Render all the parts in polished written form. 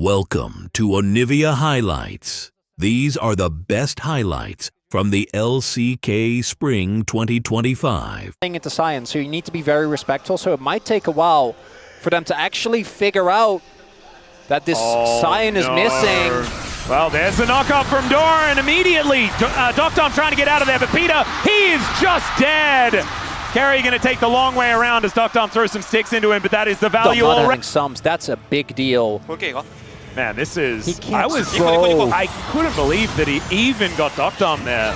Welcome to Onivia Highlights. These are the best highlights from the LCK Spring 2025. Into science, so you need to be very respectful, so it might take a while for them to actually figure out that this Cyan is missing. Well, there's the knockoff from Doran immediately. Doctom trying to get out of there, but Peter, he is just dead. Carry going to take the long way around as Doctom throws some sticks into him, but that is the value already. already. Sums, that's a big deal. Man, this is... I couldn't believe that he even got Doctom there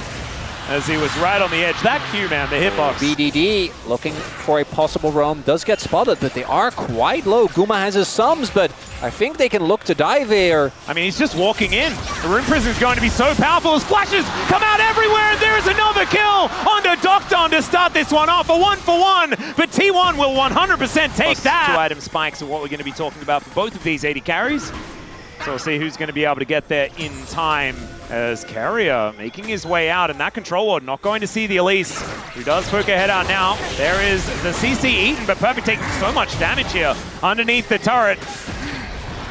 as he was right on the edge. That Q, man, the hitbox. BDD looking for a possible roam, does get spotted, but they are quite low. Guma has his sums, but I think they can look to dive here. I mean, he's just walking in. The Rune Prison is going to be so powerful as flashes come out everywhere, and there is another kill onto Doctom to start this one off. A 1-for-1, but T1 will 100% take that. 2 item spikes are what we're going to be talking about for both of these 80 carries. So we'll see who's going to be able to get there in time as Carrier making his way out, and that Control Ward not going to see the Elise, who does poke her head out now. There is the CC eaten, but Perfect taking so much damage here underneath the turret.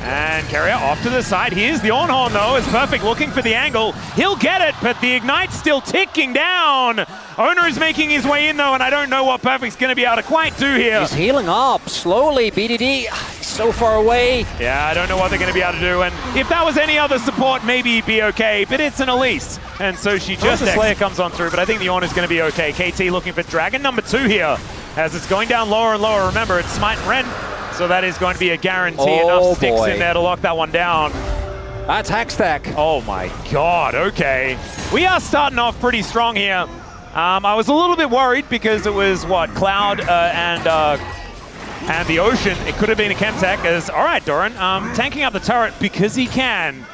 And Carrier off to the side. Here's the on-horn though, as Perfect looking for the angle. He'll get it, but the Ignite's still ticking down. Owner is making his way in though, and I don't know what Perfect's going to be able to quite do here. He's healing up slowly. BDD so far away. Yeah, I don't know what they're going to be able to do, and if that was any other support, maybe he'd be okay, but it's an Elise, and so she just... The Slayer comes on through, but I think the Honor's going to be okay. KT looking for Dragon number 2 here, as it's going down lower and lower. Remember, it's Smite and Rend, so that is going to be a guarantee. Enough sticks in there to lock that one down. That's Hackstack. Oh my god, okay. We are starting off pretty strong here. I was a little bit worried because it was, what, Cloud and the Ocean. It could have been a Chemtech as, all right, Doran, tanking up the turret because he can.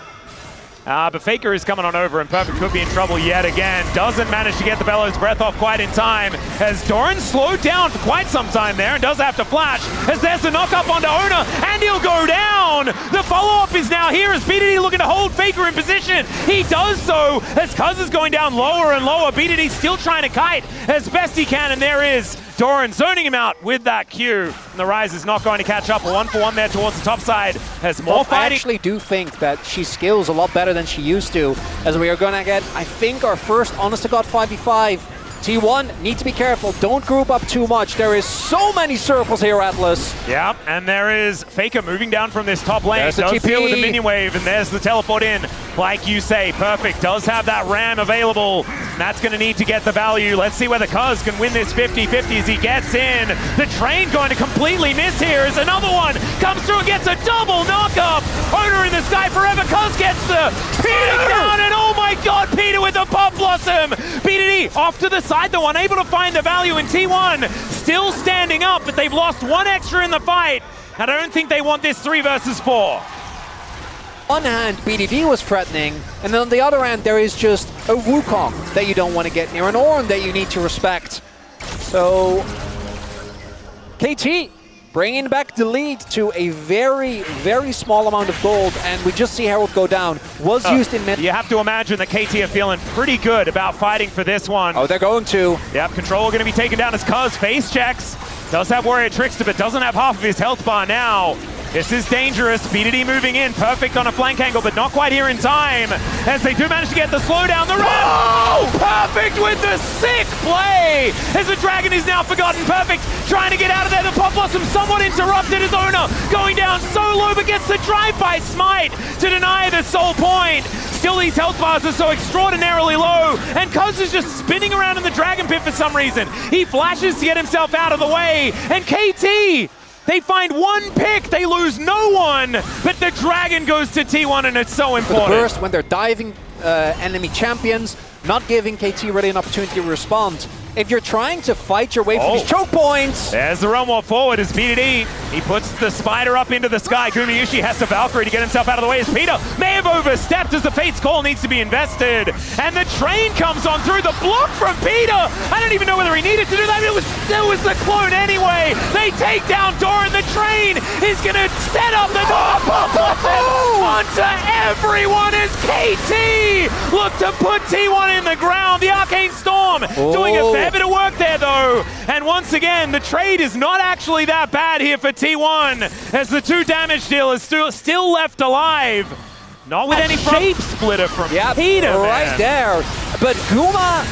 But Faker is coming on over, and Perfect could be in trouble yet again. Doesn't manage to get the Bellows Breath off quite in time, as Doran slowed down for quite some time there and does have to flash, as there's the knock up onto Owner, and he'll go down! The follow-up is now here as BDD looking to hold Faker in position. He does so, as Cuz is going down lower and lower. BDD still trying to kite as best he can, and there is Doran zoning him out with that Q. And the Rise is not going to catch up. A 1-for-1 there towards the top side. Has more fighting. I actually do think that she skills a lot better than she used to, as we are going to get, I think, our first honest-to-God 5v5. T1, need to be careful. Don't group up too much. There is so many circles here, Atlas. Yeah, and there is Faker moving down from this top lane. There's the does TP. deal with the minion wave, and there's the teleport in. Like you say, Perfect does have that ram available. That's going to need to get the value. Let's see whether Cuz can win this 50-50 as he gets in. The train going to completely miss here as another one comes through and gets a double knock-up. Owner in the sky forever. Cuz gets the Peter down, and oh my god, Peter with the Pop Blossom. BDD off to the side, though, unable to find the value in T1. Still standing up, but they've lost 1 extra in the fight. And I don't think they want this 3 versus 4. On one hand, BDD was threatening, and then on the other hand, there is just a Wukong that you don't want to get near, an Ornn that you need to respect. So, KT bringing back the lead to a very, very small amount of gold, and we just see Herald go down. Was used in mid. You have to imagine that KT are feeling pretty good about fighting for this one. Oh, they're going to. Yep, Control going to be taken down as Cuz face checks. Does have Warrior Trickster, but doesn't have half of his health bar now. This is dangerous. BDD moving in. Perfect on a flank angle, but not quite here in time. As they do manage to get the slowdown. The ram! Perfect with the sick play! As the Dragon is now forgotten. Perfect trying to get out of there. The Pop Blossom somewhat interrupted his Owner. Going down so low, but gets the drive-by smite to deny the soul point. Still, these health bars are so extraordinarily low, and Cuz is just spinning around in the Dragon Pit for some reason. He flashes to get himself out of the way, and KT, they find 1 pick, they lose no one, but the Dragon goes to T1, and it's so important. For the burst, when they're diving enemy champions, not giving KT really an opportunity to respond. If you're trying to fight your way from these choke points... There's the run wall forward as BDD. He puts the spider up into the sky. Gumayushi has to Valkyrie to get himself out of the way as Peter may have overstepped as the Fate's Call needs to be invested. And the train comes on through. The block from Peter. I don't even know whether he needed to do that. It was the clone anyway. They take down Doran. The train is going to set up the onto everyone as KT look to put T1 in the ground. The Arcane Storm doing a fair bit of work there though. And once again, the trade is not actually that bad here for T1 as the 2 damage dealers still left alive. Not with any shape splitter from Peter, right there. But Guma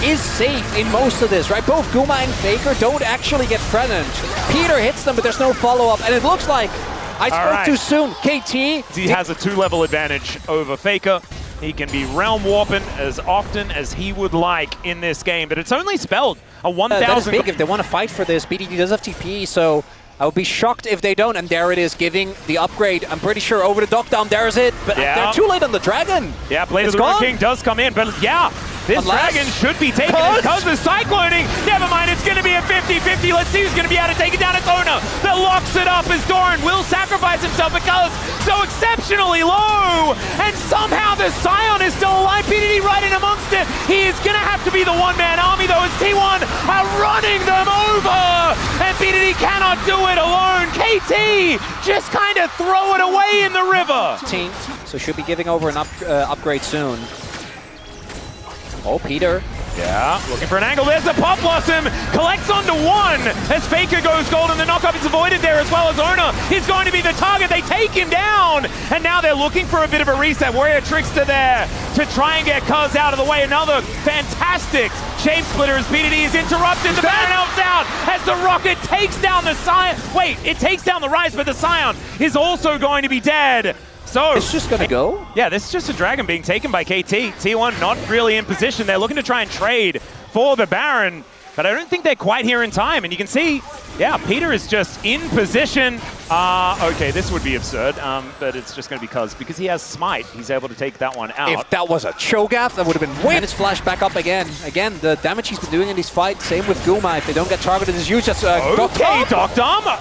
is safe in most of this, right? Both Guma and Faker don't actually get threatened. Peter hits them, but there's no follow-up, and it looks like I spoke too soon. KT. He has a 2-level advantage over Faker. He can be realm warping as often as he would like in this game, but it's only spelled a 1,000. That is big if they want to fight for this. BDD does have TP, so I would be shocked if they don't. And there it is, giving the upgrade. I'm pretty sure over the Dockdown, there's it. But they're too late on the Dragon. Yeah, Blade of the Ruined King does come in, but yeah, this Dragon should be taken because of Cycloning. Never mind, it's going to be a 50-50. Let's see who's going to be able to take it down. It's Ona that locks it up as Doran will sacrifice himself because so exceptionally low. And somehow the Scion is still alive. BDD right in amongst it. He is going to have to be the one-man army though as T1 are running them over. And BDD cannot do it alone. KT just kind of throw it away in the river. So should be giving over an upgrade soon. Oh, Peter. Yeah, looking for an angle. There's the Pop Blossom. Collects onto 1 as Faker goes gold, and the knockup is avoided there as well as Ona is going to be the target. They take him down, and now they're looking for a bit of a reset. Warrior Trickster there to try and get Cuz out of the way. Another fantastic Shape Splitter as BDD is interrupted. The Baron helps out as the Rocket takes down the Scion. Wait, it takes down the Rise, but the Scion is also going to be dead. So it's just gonna go? Yeah, this is just a Dragon being taken by KT. T1 not really in position. They're looking to try and trade for the Baron, but I don't think they're quite here in time. And you can see, yeah, Peter is just in position. Okay, this would be absurd, but it's just gonna be because he has Smite. He's able to take that one out. If that was a Cho'Gath, that would have been And it's flashed back up again. Again, the damage he's been doing in these fights, same with Guma. If they don't get targeted as huge, that's Dockdown.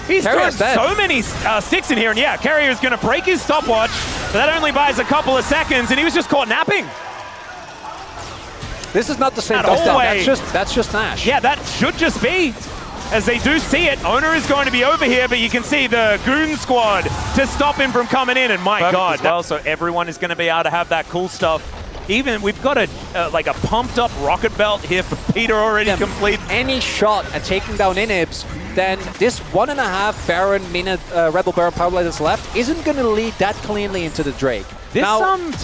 He's thrown so many sticks in here, and yeah, Carrier's going to break his stopwatch, but that only buys a couple of seconds, and he was just caught napping. This is not the same Dockdown, that's just Nash. Yeah, that should just be, as they do see it. Owner is going to be over here, but you can see the Goon Squad to stop him from coming in, and my God. Well, so everyone is going to be able to have that cool stuff. Even we've got a like a pumped up rocket belt here for Peter already complete. Any shot at taking down Inhibs, then this 1.5 Baron minute Rebel Baron power play that's left isn't going to lead that cleanly into the Drake. This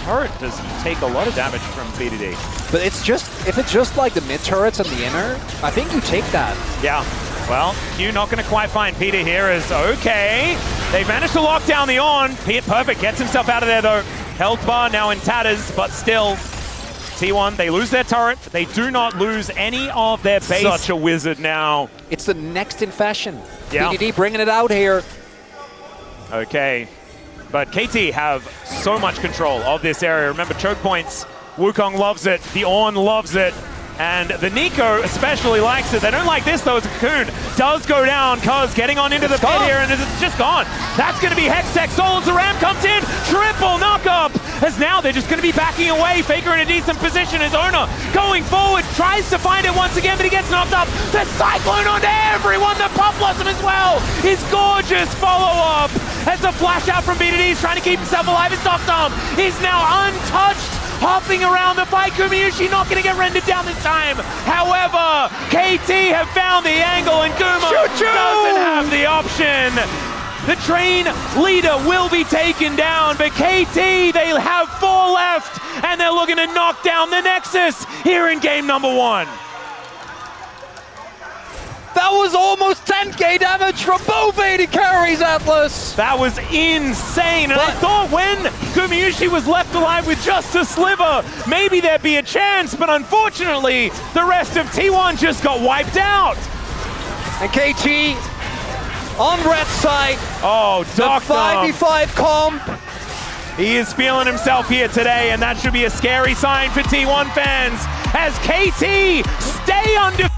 turret does take a lot of damage from BDD. But it's just, if it's just like the mid turrets and the inner, I think you take that. Yeah. Well, Q not going to quite find Peter here as okay. They managed to lock down the on. Perfect gets himself out of there though. Health bar now in tatters, but still, T1, they lose their turret. They do not lose any of their base. Such a wizard now. It's the next in fashion. Yeah. BDD bringing it out here. Okay, but KT have so much control of this area. Remember, choke points, Wukong loves it, the Ornn loves it, and the Nico especially likes it. They don't like this though, as a Cocoon does go down, Cuz getting on into the pit here, and it's just gone. That's going to be Hextech. Soul as the Ram comes in, triple knockup, as now they're just going to be backing away. Faker in a decent position as Ona going forward, tries to find it once again, but he gets knocked up. The Cyclone onto everyone, the Pop Blossom as well. His gorgeous follow-up as the flash out from BDD is trying to keep himself alive. His Dockdown is now untouched. Hopping around the fight, Gumayushi not going to get rendered down this time. However, KT have found the angle and Guma doesn't have the option. The train leader will be taken down, but KT, they have 4 left, and they're looking to knock down the Nexus here in game number 1. That was almost 10k damage from both AD carries, Atlas! That was insane, and I thought when Gumayushi was left alive with just a sliver, maybe there'd be a chance, but unfortunately, the rest of T1 just got wiped out. And KT on red side. Oh, Dockdown. The 5v5 comp. He is feeling himself here today, and that should be a scary sign for T1 fans as KT stay undefeated.